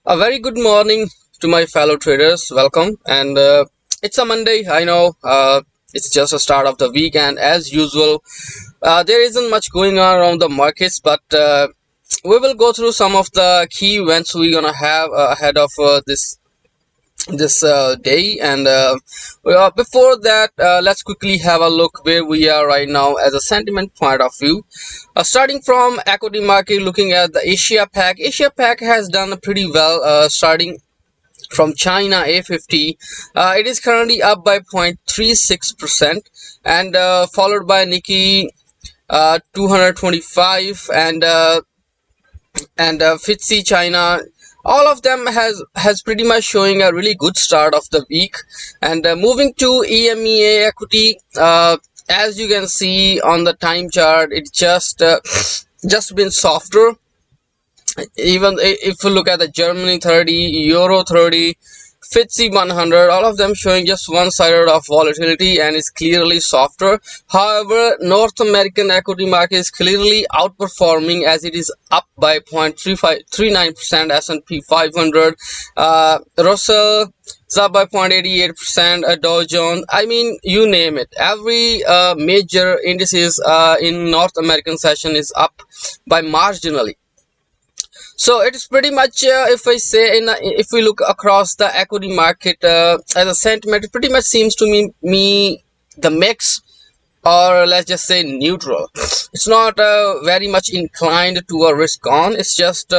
A very good morning to my fellow traders. Welcome. And it's a Monday. I know it's just the start of the week, and as usual, there isn't much going on around the markets, but we will go through some of the key events we're gonna have ahead of this day. And before that, let's quickly have a look where we are right now as a sentiment point of view. Starting from equity market, looking at the Asia Pac has done pretty well. Starting from China A50, it is currently up by 0.36%, and followed by Nikkei 225 and FTSE China. All of them has pretty much showing a really good start of the week. And moving to EMEA equity, as you can see on the time chart, it just been softer. Even if you look at the Germany 30, Euro 30, FTSE 100, all of them showing just one sided of volatility, and it's clearly softer. However, North American equity market is clearly outperforming, as it is up by 0.39%. S&P 500, Russell is up by 0.88%. Dow Jones, I mean, you name it, every major indices in North American session is up by marginally. So it is pretty much, if I say, if we look across the equity market as a sentiment, it pretty much seems to me the mix, or let's just say neutral. It's not very much inclined to a risk on. It's just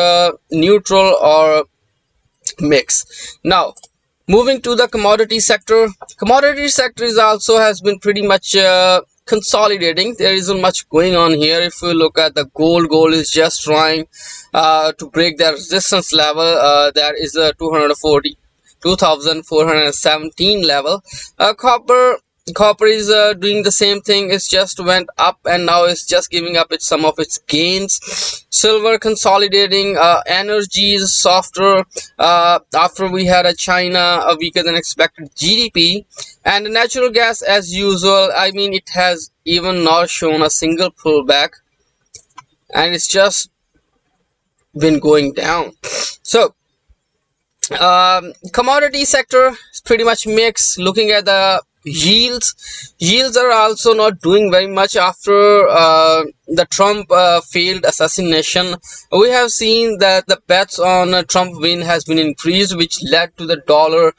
neutral or mix. Now, moving to the commodity sector is also has been pretty much consolidating. There isn't much going on here. If we look at the gold is just trying to break that resistance level. That is a 2,417 level. Copper is doing the same thing. It's just went up and now it's just giving up some of its gains. Silver consolidating. Energy is softer after we had a China a weaker than expected GDP. And natural gas, as usual, I mean, it has even not shown a single pullback, and it's just been going down. So commodity sector is pretty much mixed. Looking at the yields are also not doing very much after the Trump failed assassination. We have seen that the bets on Trump win has been increased, which led to the dollar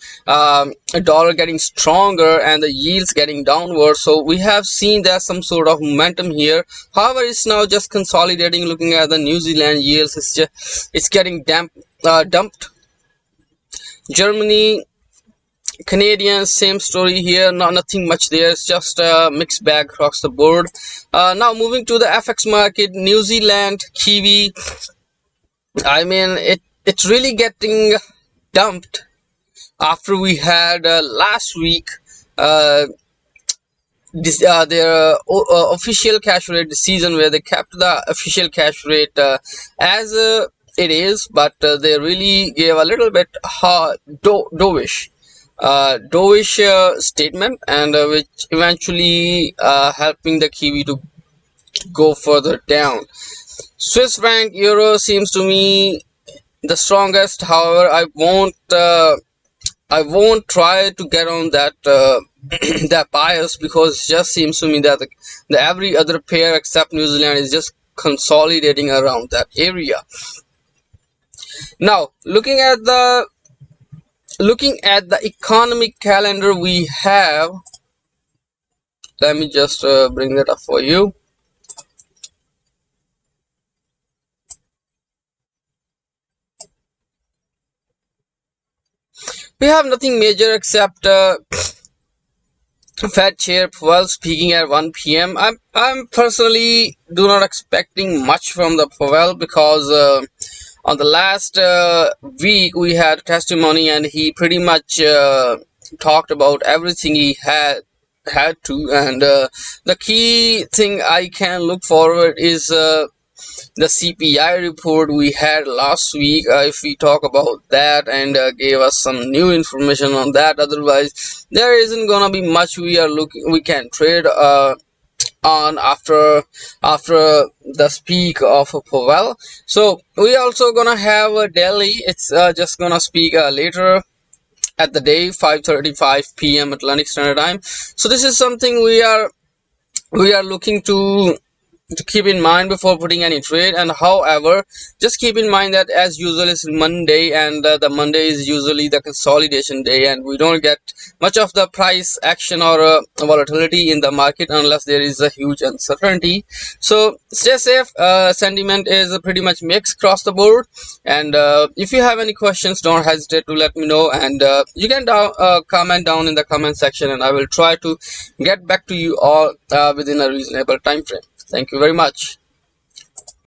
getting stronger and the yields getting downward. So we have seen there's some sort of momentum here. However, it's now just consolidating. Looking at the New Zealand yields, it's getting dumped. Germany, Canadian, same story here. Nothing much there. It's just a mixed bag across the board. Now moving to the FX market, New Zealand, Kiwi, I mean, it's really getting dumped after we had last week their official cash rate decision, where they kept the official cash rate as it is, but they really gave a little bit dovish statement, and which eventually helping the Kiwi to go further down. Swiss franc, euro seems to me the strongest. However, I won't try to get on that that bias, because it just seems to me that the every other pair except New Zealand is just consolidating around that area. Now, looking at the economic calendar we have, let me just bring that up for you. We have nothing major except Fed Chair Powell speaking at 1 p.m. I'm personally do not expecting much from the Powell, because on the last week we had testimony, and he pretty much talked about everything he had to. And the key thing I can look forward is the CPI report we had last week. If we talk about that, and gave us some new information on that. Otherwise, there isn't gonna be much we can trade on after the speak of Powell. So we also gonna have a Delhi. It's just gonna speak later at the day, 5:35 p.m. Atlantic Standard Time. So this is something we are looking to keep in mind before putting any trade. And however, just keep in mind that as usual it's Monday, and the Monday is usually the consolidation day, and we don't get much of the price action or volatility in the market unless there is a huge uncertainty. So stay safe. Sentiment is pretty much mixed across the board, and if you have any questions, don't hesitate to let me know, and you can comment down in the comment section, and I will try to get back to you all within a reasonable time frame. Thank you very much.